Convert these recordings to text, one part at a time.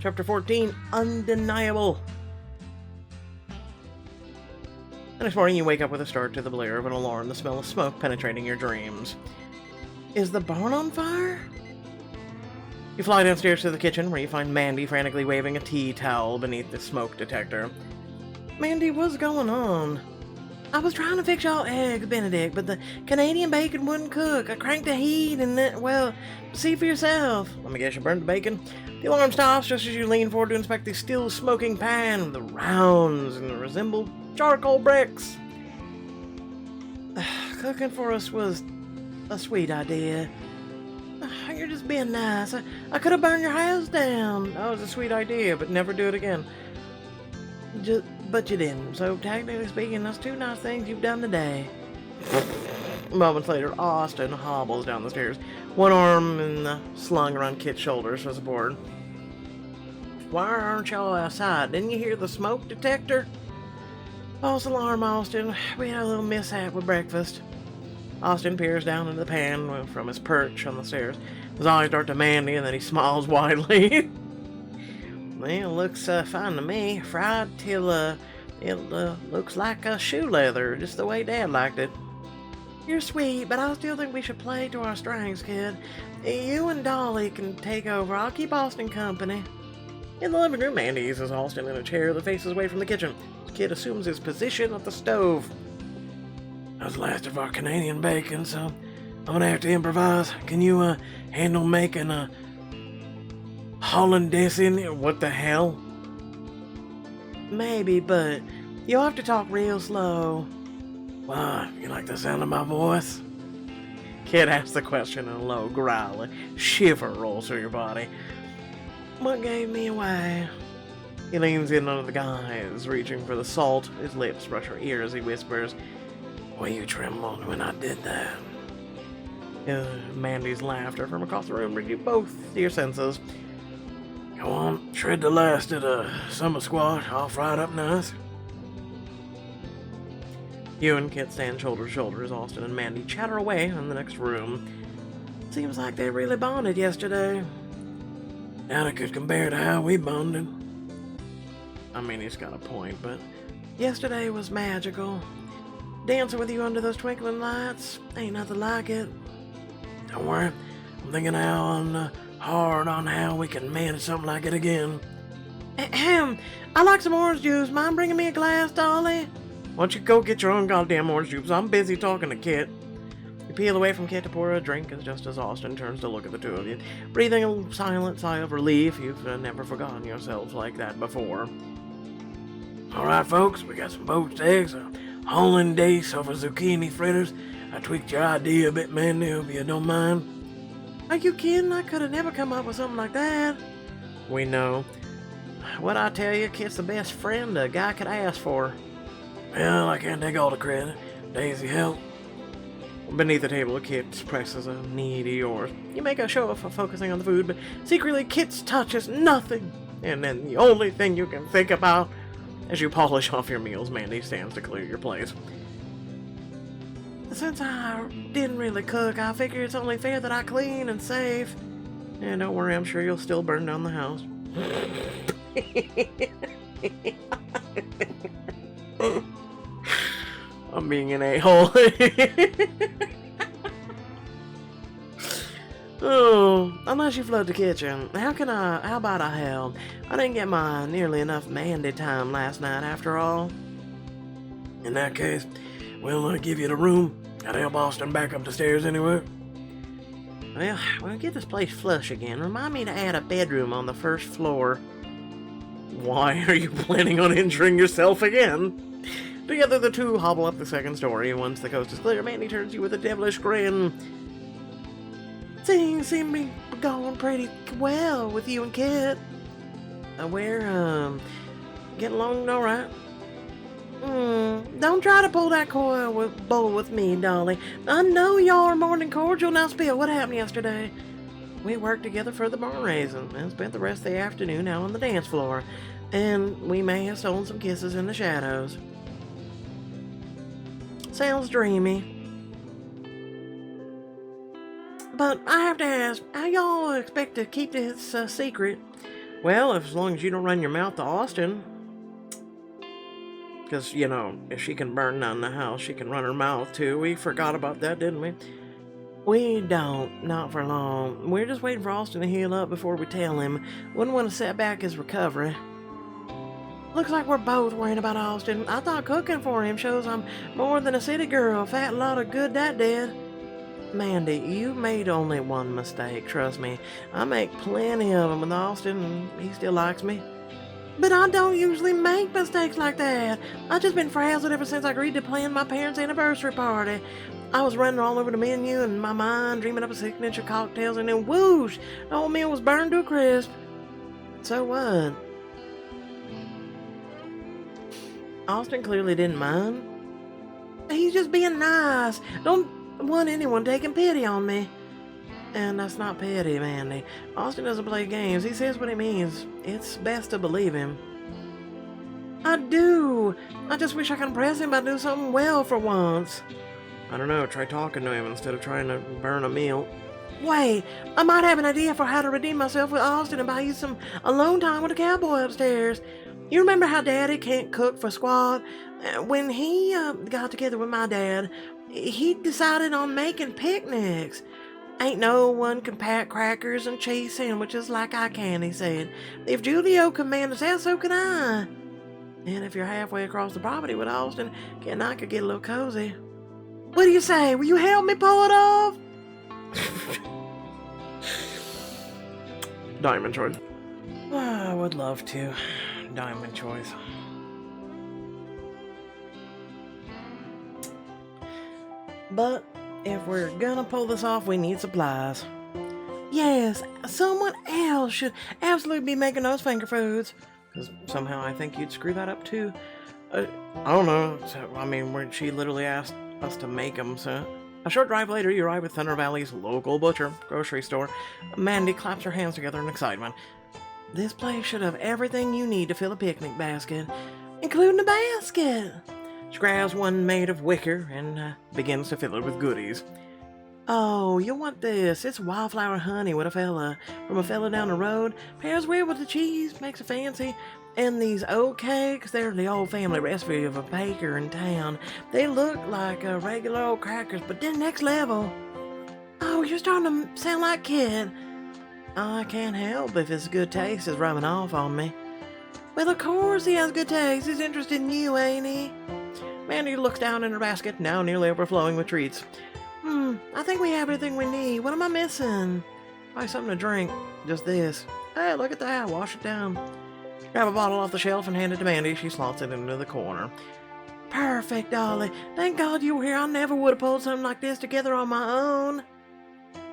Chapter 14, Undeniable. The next morning, you wake up with a start to the blare of an alarm, the smell of smoke penetrating your dreams. Is the barn on fire? You fly downstairs to the kitchen, where you find Mandy frantically waving a tea towel beneath the smoke detector. Mandy, what's going on? I was trying to fix y'all eggs, Benedict, but the Canadian bacon wouldn't cook. I cranked the heat and then, well, see for yourself. Let me guess, you burned the bacon? The alarm stops just as you lean forward to inspect the still smoking pan, the rounds and resemble charcoal bricks. Cooking for us was a sweet idea. You're just being nice. I could have burned your house down. That was a sweet idea, but never do it again. But you didn't, so technically speaking, that's two nice things you've done today. Moments later, Austin hobbles down the stairs, one arm slung around Kit's shoulders for support. Why aren't y'all outside? Didn't you hear the smoke detector? False alarm, Austin. We had a little mishap with breakfast. Austin peers down into the pan from his perch on the stairs. His eyes dart to Mandy, and then he smiles widely. Well, looks fine to me. Fried till it looks like shoe leather, just the way Dad liked it. You're sweet, but I still think we should play to our strengths, kid. You and Dolly can take over. I'll keep Austin company. In the living room, Mandy eases Austin in a chair that faces away from the kitchen. The kid assumes his position at the stove. That was the last of our Canadian bacon, so I'm gonna have to improvise. Can you handle making a Hollandaise? What the hell? Maybe, but you'll have to talk real slow. Why, you like the sound of my voice? Kid asks the question in a low growl. A shiver rolls through your body. What gave me away? He leans in under the guys, reaching for the salt. His lips brush her ear as he whispers, "Well, you trembled when I did that." Mandy's laughter from across the room brings you both to your senses. Go on, shred the last of the summer squash, all fried up nice. You and Kit stand shoulder to shoulder as Austin and Mandy chatter away in the next room. Seems like they really bonded yesterday. Now it could compare to how we bonded. I mean, he's got a point, but yesterday was magical. Dancing with you under those twinkling lights, ain't nothing like it. Don't worry, I'm thinking hard on how we can manage something like it again. Ahem, I like some orange juice. Mind bringing me a glass, Dolly? Why don't you go get your own goddamn orange juice? I'm busy talking to Kit. You peel away from Kit to pour a drink just as Austin turns to look at the two of you, breathing a silent sigh of relief. You've never forgotten yourselves like that before. All right, folks, we got some poached eggs, a hollandaise over zucchini fritters. I tweaked your idea a bit, Mandy, if you don't mind. Are you kidding? I could have never come up with something like that. We know. What I tell you, Kit's the best friend a guy could ask for. Well, I can't take all the credit. Daisy helped. Beneath the table, Kit presses a knee to yours. You make a show of focusing on the food, but secretly Kit's touch is nothing. And then the only thing you can think about as you polish off your meals, Mandy stands to clear your place. Since I didn't really cook, I figure it's only fair that I clean and save. And don't worry, I'm sure you'll still burn down the house. I'm being an a-hole. Oh, unless you flood the kitchen. How about I help? I didn't get my nearly enough Mandy time last night after all. In that case, we'll give you the room. Gotta help Austin back up the stairs anyway. Well, we'll get this place flush again. Remind me to add a bedroom on the first floor. Why are you planning on injuring yourself again? Together the two hobble up the second story, and once the coast is clear, Mandy turns to you with a devilish grin. Things seem to be going pretty well with you and Kit. We're, getting along all right. Don't try to pull that bull with me, Dolly. I know y'all are more than cordial. Now spill, what happened yesterday? We worked together for the barn raising and spent the rest of the afternoon out on the dance floor. And we may have stolen some kisses in the shadows. Sounds dreamy. But I have to ask, how y'all expect to keep this secret? Well, as long as you don't run your mouth to Austin. Because, you know, if she can burn down the house, she can run her mouth too. We forgot about that, didn't we? We don't. Not for long. We're just waiting for Austin to heal up before we tell him. Wouldn't want to set back his recovery. Looks like we're both worrying about Austin. I thought cooking for him shows I'm more than a city girl. Fat lot of good that did. Mandy, you made only one mistake, trust me. I make plenty of them with Austin, and he still likes me. But I don't usually make mistakes like that. I've just been frazzled ever since I agreed to plan my parents' anniversary party. I was running all over the menu in my mind, dreaming up a signature cocktails, and then whoosh, the whole meal was burned to a crisp. So what? Austin clearly didn't mind. He's just being nice. Don't want anyone taking pity on me. And that's not pity, Mandy. Austin doesn't play games. He says what he means. It's best to believe him. I do. I just wish I could impress him by doing something well for once. I don't know. Try talking to him instead of trying to burn a meal. Wait, I might have an idea for how to redeem myself with Austin and buy you some alone time with the cowboy upstairs. You remember how Daddy can't cook for squad? When he got together with my dad, he decided on making picnics. Ain't no one can pack crackers and cheese sandwiches like I can, he said. If Julio can manage that, so can I. And if you're halfway across the property with Austin, I could get a little cozy. What do you say? Will you help me pull it off? Diamond choice. I would love to. Diamond choice. But if we're gonna pull this off, we need supplies. Yes, someone else should absolutely be making those finger foods. Because somehow I think you'd screw that up too. I don't know. So, I mean, she literally asked us to make them, so... A short drive later, you arrive at Thunder Valley's local butcher, grocery store. Mandy claps her hands together in excitement. This place should have everything you need to fill a picnic basket, including a basket. She grabs one made of wicker and begins to fill it with goodies. Oh, you'll want this. It's wildflower honey with from a fella down the road. Pairs well with the cheese, makes it fancy. And these oat cakes, they're the old family recipe of a baker in town. They look like regular old crackers, but they're next level. Oh, you're starting to sound like Kid. I can't help if his good taste is rubbing off on me. Well, of course he has good taste. He's interested in you, ain't he? Mandy looks down in her basket, now nearly overflowing with treats. I think we have everything we need. What am I missing? Probably something to drink. Just this. Hey, look at that. Wash it down. Grab a bottle off the shelf and hand it to Mandy. She slots it into the corner. Perfect, Dolly. Thank God you were here. I never would have pulled something like this together on my own.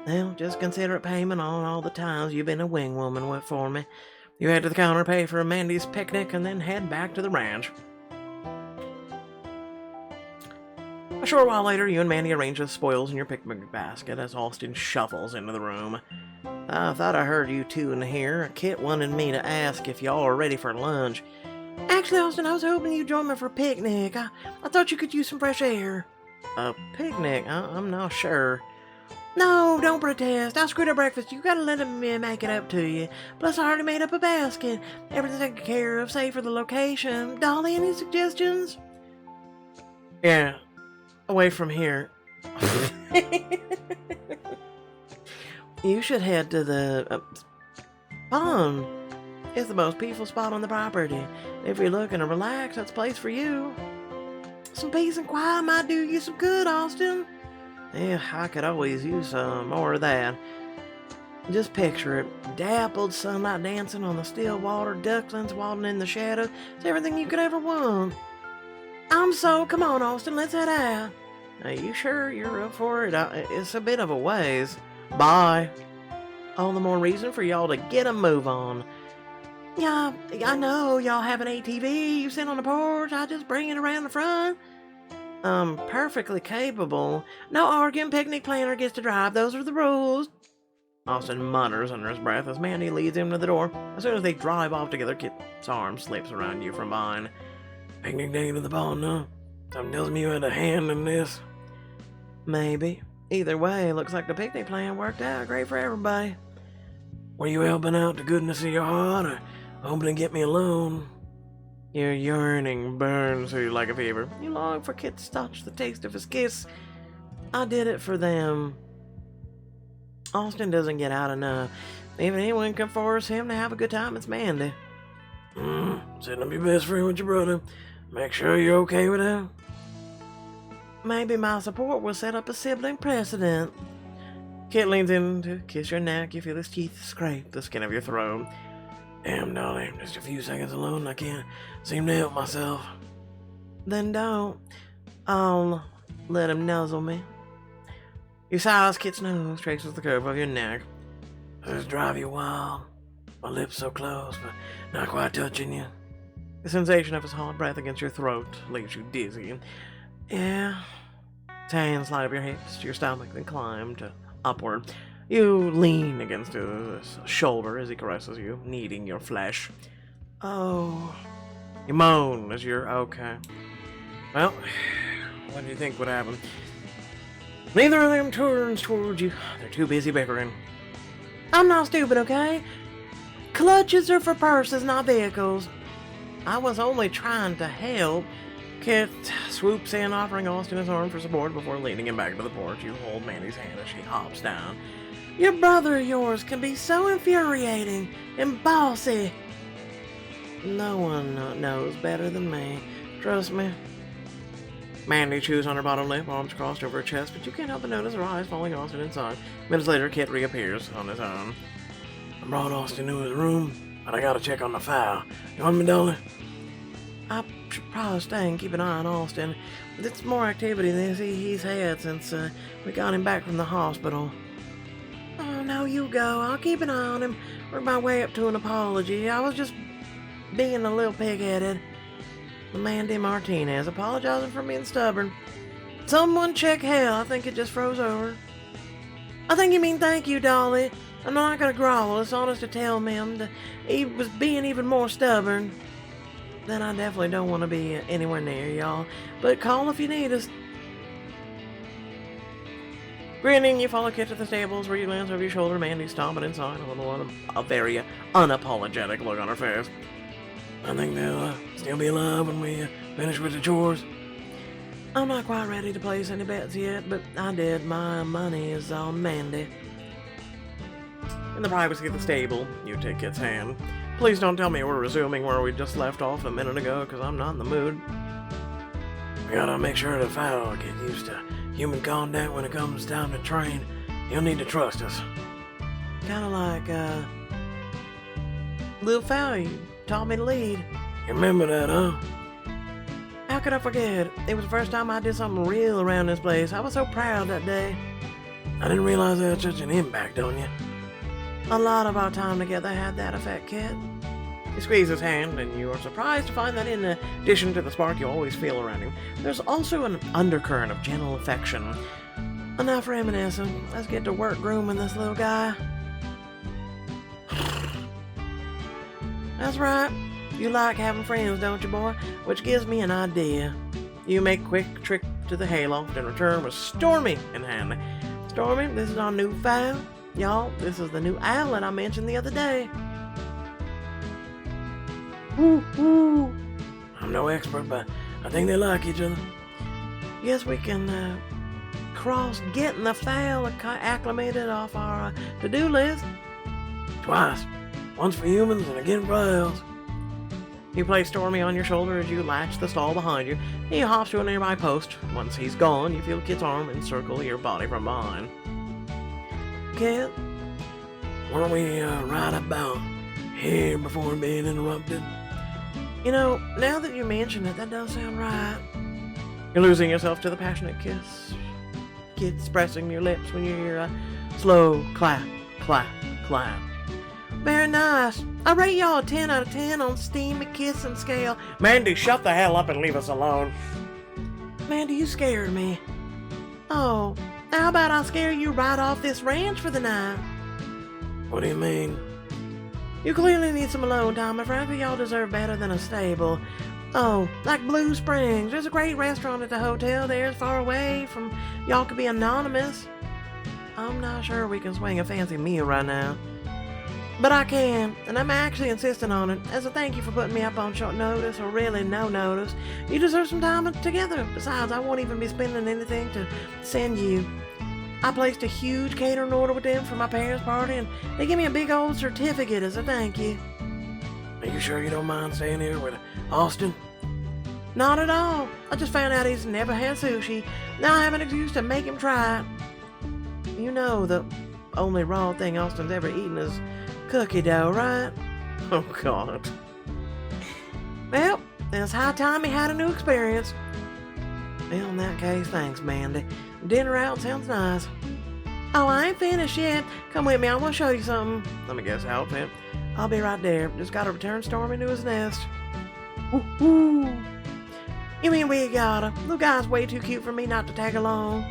Well, just consider it payment on all the times you've been a wing woman for me. You head to the counter, pay for Mandy's picnic, and then head back to the ranch. A short while later, you and Mandy arrange the spoils in your picnic basket as Austin shuffles into the room. I thought I heard you two in here. Kit wanted me to ask if y'all are ready for lunch. Actually, Austin, I was hoping you'd join me for a picnic. I thought you could use some fresh air. A picnic? I'm not sure. No, don't protest. I screwed up breakfast. You gotta let me make it up to you. Plus, I already made up a basket. Everything's taken care of, save for the location. Dolly, any suggestions? Yeah, away from here. You should head to the pond. It's the most peaceful spot on the property. If you're looking to relax, that's a place for you. Some peace and quiet might do you some good, Austin. Yeah, I could always use some more of that. Just picture it. Dappled sunlight dancing on the still water, ducklings waddling in the shadows. It's everything you could ever want. I'm sold. Come on, Austin, let's head out. Are you sure you're up for it? It's a bit of a ways. Bye. All the more reason for y'all to get a move on. Yeah, I know y'all have an ATV you sit on the porch. I just bring it around the front. Perfectly capable. No arguing, picnic planner gets to drive. Those are the rules. Austin mutters under his breath as Mandy leads him to the door. As soon as they drive off together, Kit's arm slips around you from behind. Picnic day to the pond, huh? Something tells me you had a hand in this. Maybe. Either way, looks like the picnic plan worked out great for everybody. Were you helping out the goodness of your heart, or hoping to get me alone? Your yearning burns through you like a fever. You long for Kit to touch the taste of his kiss. I did it for them. Austin doesn't get out enough. If anyone can force him to have a good time, it's Mandy. Setting up your best friend with your brother. Make sure you're okay with that. Maybe my support will set up a sibling precedent. Kit leans in to kiss your neck. You feel his teeth scrape the skin of your throat. Damn, darling, just a few seconds alone, I can't seem to help myself. Then don't. I'll let him nuzzle me. You size Kit's nose, traces the curve of your neck. Does this drive you wild? My lips so close, but not quite touching you. The sensation of his hot breath against your throat leaves you dizzy. Yeah. His hands slide up your hips to your stomach, then climb to upward. You lean against his shoulder as he caresses you, kneading your flesh. Oh. You moan as you're okay. Well, what do you think would happen? Neither of them turns towards you. They're too busy bickering. I'm not stupid, okay? Clutches are for purses, not vehicles. I was only trying to help. Kit swoops in, offering Austin his arm for support before leading him back to the porch. You hold Mandy's hand as she hops down. Your brother of yours can be so infuriating and bossy. No one knows better than me. Trust me. Mandy chews on her bottom lip, arms crossed over her chest, but you can't help but notice her eyes following Austin inside. Minutes later, Kit reappears on his own. I brought Austin to his room, but I gotta check on the file. You want me, darling? I should probably stay and keep an eye on Austin. It's more activity than he's had since we got him back from the hospital. Oh, no, you go. I'll keep an eye on him. Work my way up to an apology. I was just being a little pig-headed. Mandy Martinez, apologizing for being stubborn. Someone check hell. I think it just froze over. I think you mean thank you, Dolly. I'm not gonna grovel. It's honest to tell him that he was being even more stubborn. Then I definitely don't want to be anywhere near y'all. But call if you need us. Grinning, you follow Kit to the stables where you glance over your shoulder. Mandy stomping inside, a very unapologetic look on her face. I think they'll still be alive when we finish with the chores. I'm not quite ready to place any bets yet, but I did. My money is on Mandy. In the privacy of the stable, you take Kit's hand. Please don't tell me we're resuming where we just left off a minute ago, because I'm not in the mood. We gotta make sure the fowl get used to human contact when it comes time to train. You'll need to trust us. Kinda like, Lil Fowl, you taught me to lead. You remember that, huh? How could I forget? It was the first time I did something real around this place. I was so proud that day. I didn't realize it had such an impact on you. A lot of our time together had that effect, Kit. You squeeze his hand, and you are surprised to find that in addition to the spark you always feel around him, there's also an undercurrent of gentle affection. Enough reminiscing. Let's get to work grooming this little guy. That's right. You like having friends, don't you, boy? Which gives me an idea. You make a quick trip to the hayloft and return with Stormy in hand. Stormy, this is our new fowl. Y'all, this is the new owlet I mentioned the other day. Woo, woo. I'm no expert, but I think they like each other. Guess we can cross getting the fowl acclimated off our to-do list. Twice. Once for humans and again for owls. You place Stormy on your shoulder as you latch the stall behind you. He hops to a nearby post. Once he's gone, you feel Kit's arm encircle your body from behind. Kit, weren't we right about here before being interrupted? You know, now that you mention it, that does sound right. You're losing yourself to the passionate kiss. Kit's pressing your lips when you hear a slow clap, clap, clap. Very nice. I rate y'all a 10 out of 10 on steamy kissing scale. Mandy, shut the hell up and leave us alone. Mandy, you scared me. Oh, how about I scare you right off this ranch for the night? What do you mean? You clearly need some alone time, and frankly, y'all deserve better than a stable. Oh, like Blue Springs. There's a great restaurant at the hotel there, as far away from y'all could be anonymous. I'm not sure we can swing a fancy meal right now. But I can, and I'm actually insisting on it, as a thank you for putting me up on short notice, or really no notice. You deserve some time together. Besides, I won't even be spending anything to send you. I placed a huge catering order with them for my parents' party, and they gave me a big old certificate as a thank you. Are you sure you don't mind staying here with Austin? Not at all. I just found out he's never had sushi. Now I have an excuse to make him try it. You know the only raw thing Austin's ever eaten is cookie dough, right? Oh, God. Well, it's high time he had a new experience. Well, in that case, thanks, Mandy. Dinner out sounds nice. Oh, I ain't finished yet. Come with me, I want to show you something. Let me guess, outfit. I'll be right there. Just gotta return Stormy to his nest. Woo-hoo. You mean we gotta? The guy's way too cute for me not to tag along.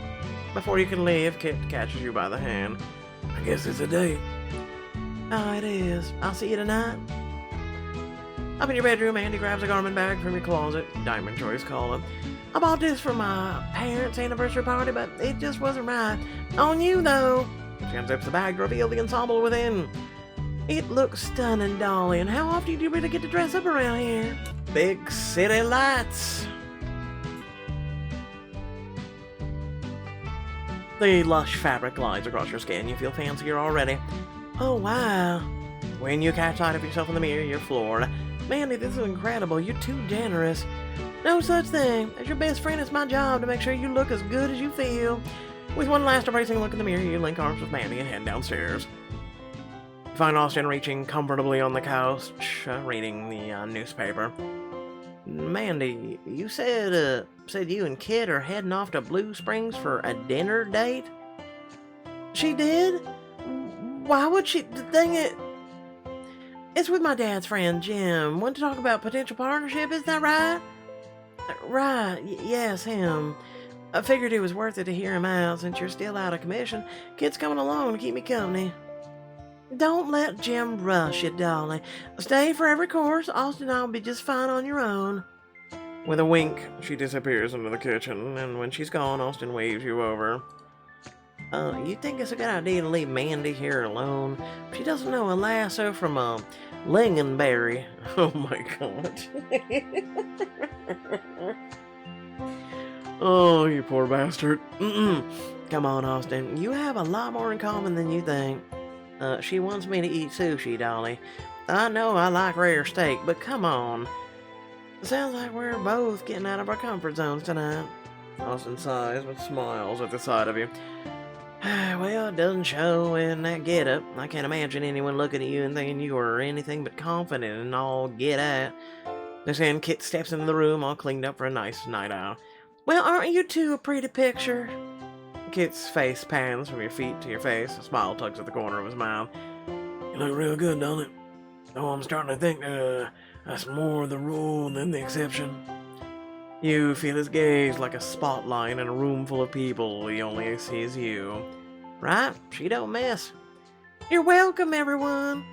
Before you can leave, Kit catches you by the hand. I guess it's a date. Oh, it is. I'll see you tonight. Up in your bedroom, Andy grabs a garment bag from your closet. Diamond Choice calling. I bought this for my parents' anniversary party, but it just wasn't right. On you, though. She unzips the bag to reveal the ensemble within. It looks stunning, Dolly, and how often do you really get to dress up around here? Big city lights. The lush fabric glides across your skin. You feel fancier already. Oh, wow. When you catch sight of yourself in the mirror, you're floored. Mandy, this is incredible. You're too generous. No such thing. As your best friend, it's my job to make sure you look as good as you feel. With one last embracing look in the mirror, you link arms with Mandy and head downstairs. You find Austin reaching comfortably on the couch, reading the newspaper. Mandy, you said you and Kit are heading off to Blue Springs for a dinner date? She did? Why would she? Dang it. It's with my dad's friend, Jim. Want to talk about potential partnership, is that right? Right, yes, him. I figured it was worth it to hear him out since you're still out of commission. Kit's coming along to keep me company. Don't let Jim rush you, Dolly. Stay for every course. Austin and I'll be just fine on your own. With a wink, she disappears into the kitchen, and when she's gone, Austin waves you over. You think it's a good idea to leave Mandy here alone? She doesn't know a lasso from a lingonberry. Oh my God. Oh, you poor bastard. Come on, Austin. You have a lot more in common than you think. She wants me to eat sushi, Dolly. I know I like rare steak, but come on. Sounds like we're both getting out of our comfort zones tonight. Austin sighs but smiles at the sight of you. Well, it doesn't show in that get-up. I can't imagine anyone looking at you and thinking you are anything but confident and all get at. Then Kit steps into the room all cleaned up for a nice night out. Well, aren't you two a pretty picture? Kit's face pans from your feet to your face. A smile tugs at the corner of his mouth. You look real good, don't it? Oh, I'm starting to think that's more the rule than the exception. You feel his gaze like a spotlight in a room full of people. He only sees you. Right? She don't miss. You're welcome, everyone.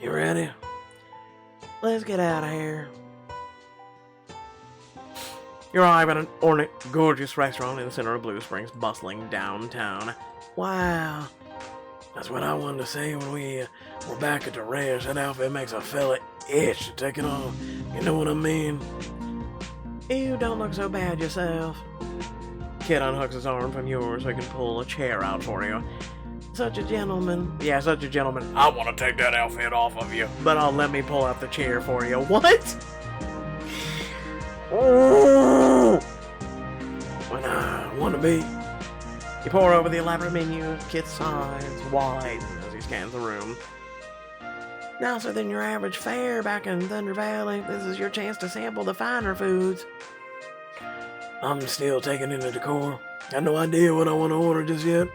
You ready? Let's get out of here. You arrive at an ornate, gorgeous restaurant in the center of Blue Springs, bustling downtown. Wow. That's what I wanted to say when we were back at the ranch. That outfit makes a fella itch to take it off. You know what I mean? Ew, don't look so bad yourself. Kit unhooks his arm from yours so he can pull a chair out for you. Such a gentleman. Yeah, such a gentleman. I want to take that outfit off of you, but I'll let me pull out the chair for you. What? When I want to be. You pour over the elaborate menu. Kit's eyes wide as he scans the room. Nicer than your average fare back in Thunder Valley. This is your chance to sample the finer foods. I'm still taking in the decor. Got no idea what I want to order just yet.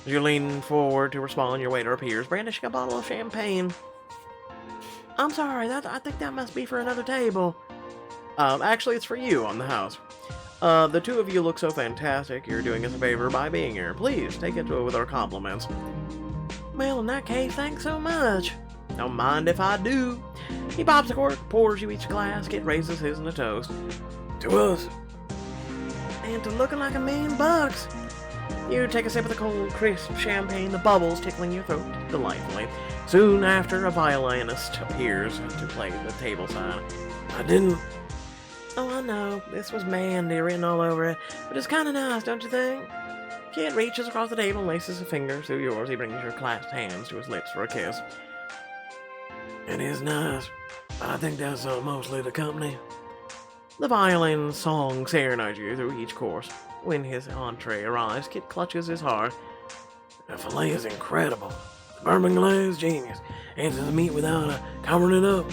As you lean forward to respond, your waiter appears, brandishing a bottle of champagne. I'm sorry, I think that must be for another table. Actually, it's for you on the house. The two of you look so fantastic, you're doing us a favor by being here. Please, take it with our compliments. Well, in that case, thanks so much. Don't mind if I do. He pops the cork, pours you each glass, Kit raises his in a toast. To us. And to looking like $1,000,000. You take a sip of the cold, crisp champagne, the bubbles tickling your throat delightfully. Soon after, a violinist appears to play the table side. I didn't... Oh, I know. This was Mandy written all over it, but it's kind of nice, don't you think? Kid reaches across the table and laces a finger through yours. He brings your clasped hands to his lips for a kiss. It is nice, but I think that's mostly the company. The violin song serenades you through each course. When his entree arrives, Kit clutches his heart. The filet is incredible. The bourbon glaze is genius. Answers the meat without covering it up.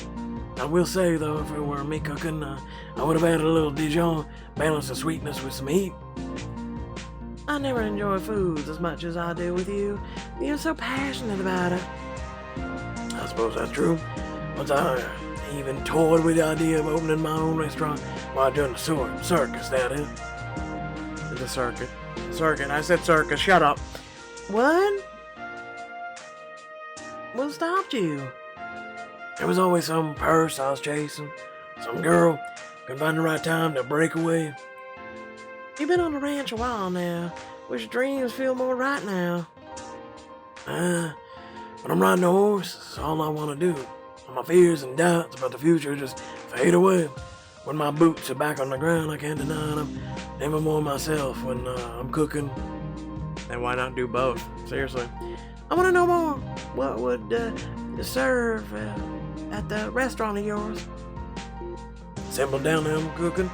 I will say, though, if it were me cooking, I would have added a little Dijon, balance the sweetness with some heat. I never enjoy foods as much as I do with you. You're so passionate about it. I suppose that's true. Once I even toyed with the idea of opening my own restaurant while I joined the circus, that is. The circuit. Circuit. I said circus. Shut up. What? What stopped you? There was always some purse I was chasing. Some girl. Couldn't find the right time to break away. You've been on the ranch a while now. Which dreams feel more right now? When I'm riding a horse, it's all I want to do. All my fears and doubts about the future just fade away. When my boots are back on the ground, I can't deny them. Never more myself when I'm cooking. And why not do both? Seriously. I want to know more. What would you serve at the restaurant of yours? Simple down there cooking.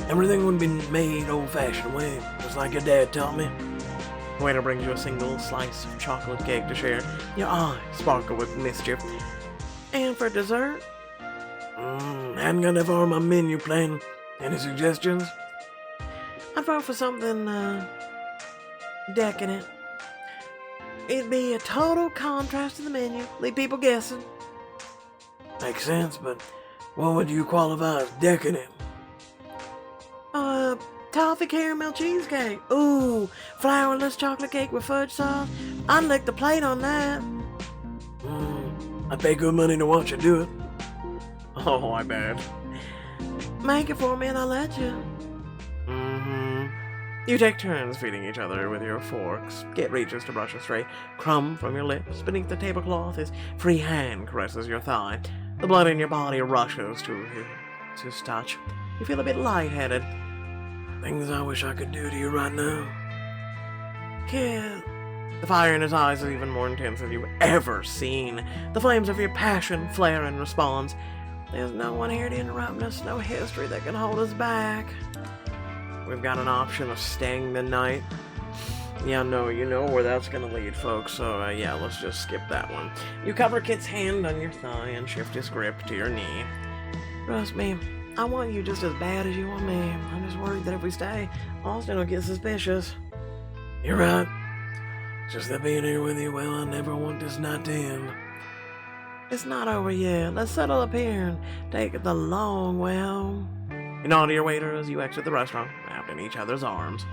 Everything would be made old-fashioned way, just like your dad taught me. Waiter brings you a single slice of chocolate cake to share. Your eyes sparkle with mischief. And for dessert? Hadn't got that far on my menu plan. Any suggestions? I'd vote for something, decadent. It'd be a total contrast to the menu. Leave people guessing. Makes sense, but what would you qualify as decadent? Toffee caramel cheesecake. Ooh, flourless chocolate cake with fudge sauce. I'd lick the plate on that. I'd pay good money to watch you do it. Oh, I bet. Make it for me and I'll let you. You take turns feeding each other with your forks. Kit reaches to brush a stray crumb from your lips. Beneath the tablecloth, his free hand caresses your thigh. The blood in your body rushes to his touch. You feel a bit lightheaded. Things I wish I could do to you right now. Kid. The fire in his eyes is even more intense than you've ever seen. The flames of your passion flare in response. There's no one here to interrupt us, no history that can hold us back. We've got an option of staying the night. Yeah, no, you know where that's gonna lead, folks, so yeah, let's just skip that one. You cover Kit's hand on your thigh and shift his grip to your knee. Trust me, I want you just as bad as you want me. I'm just worried that if we stay, Austin will get suspicious. You're right. Just that being here with you, well, I never want this night to end. It's not over yet. Let's settle up here and take the long way home. You nod to your waiter as you exit the restaurant, wrapped in each other's arms.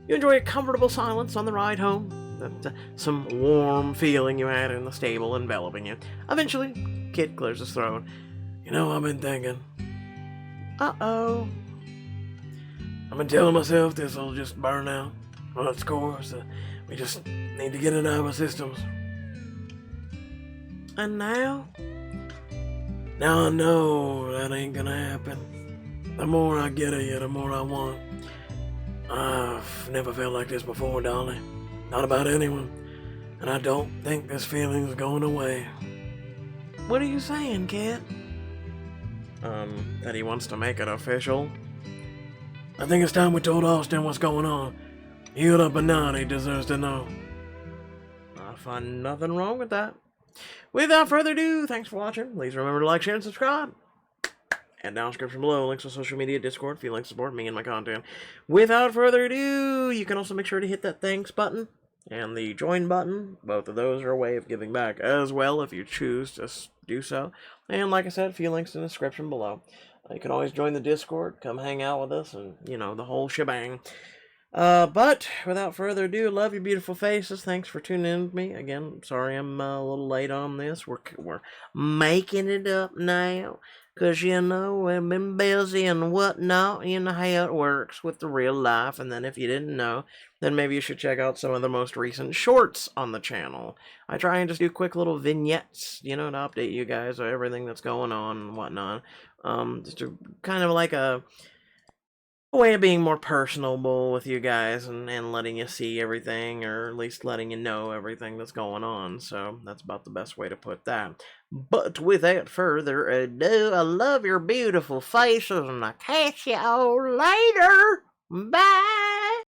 You enjoy a comfortable silence on the ride home. Some warm feeling you had in the stable enveloping you. Eventually, Kit clears his throat. You know, I've been thinking. Uh-oh. I've been telling myself this'll just burn out. Well, of course, we just need to get it out of our systems. And now? Now I know that ain't gonna happen. The more I get of you, the more I want. I've never felt like this before, Dolly. Not about anyone. And I don't think this feeling's going away. What are you saying, Kit? That he wants to make it official? I think it's time we told Austin what's going on. Healed up or not, he deserves to know. I find nothing wrong with that. Without further ado, thanks for watching. Please remember to like, share, and subscribe. And down in the description below, links to social media, Discord, if you'd like to support me and my content. Without further ado, you can also make sure to hit that thanks button and the join button. Both of those are a way of giving back as well if you choose to do so. And like I said, a few links in the description below. You can always join the Discord, come hang out with us, and, you know, the whole shebang. But without further ado, love your beautiful faces. Thanks for tuning in with me again. Sorry I'm a little late on this. We're making it up now, 'cause you know we've been busy and whatnot. You know how it works with the real life. And then if you didn't know, then maybe you should check out some of the most recent shorts on the channel. I try and just do quick little vignettes, you know, to update you guys on everything that's going on and whatnot. Just to kind of like a way of being more personable with you guys and letting you see everything, or at least letting you know everything that's going on. So that's about the best way to put that. But without further ado, I love your beautiful faces, and I'll catch you all later. Bye!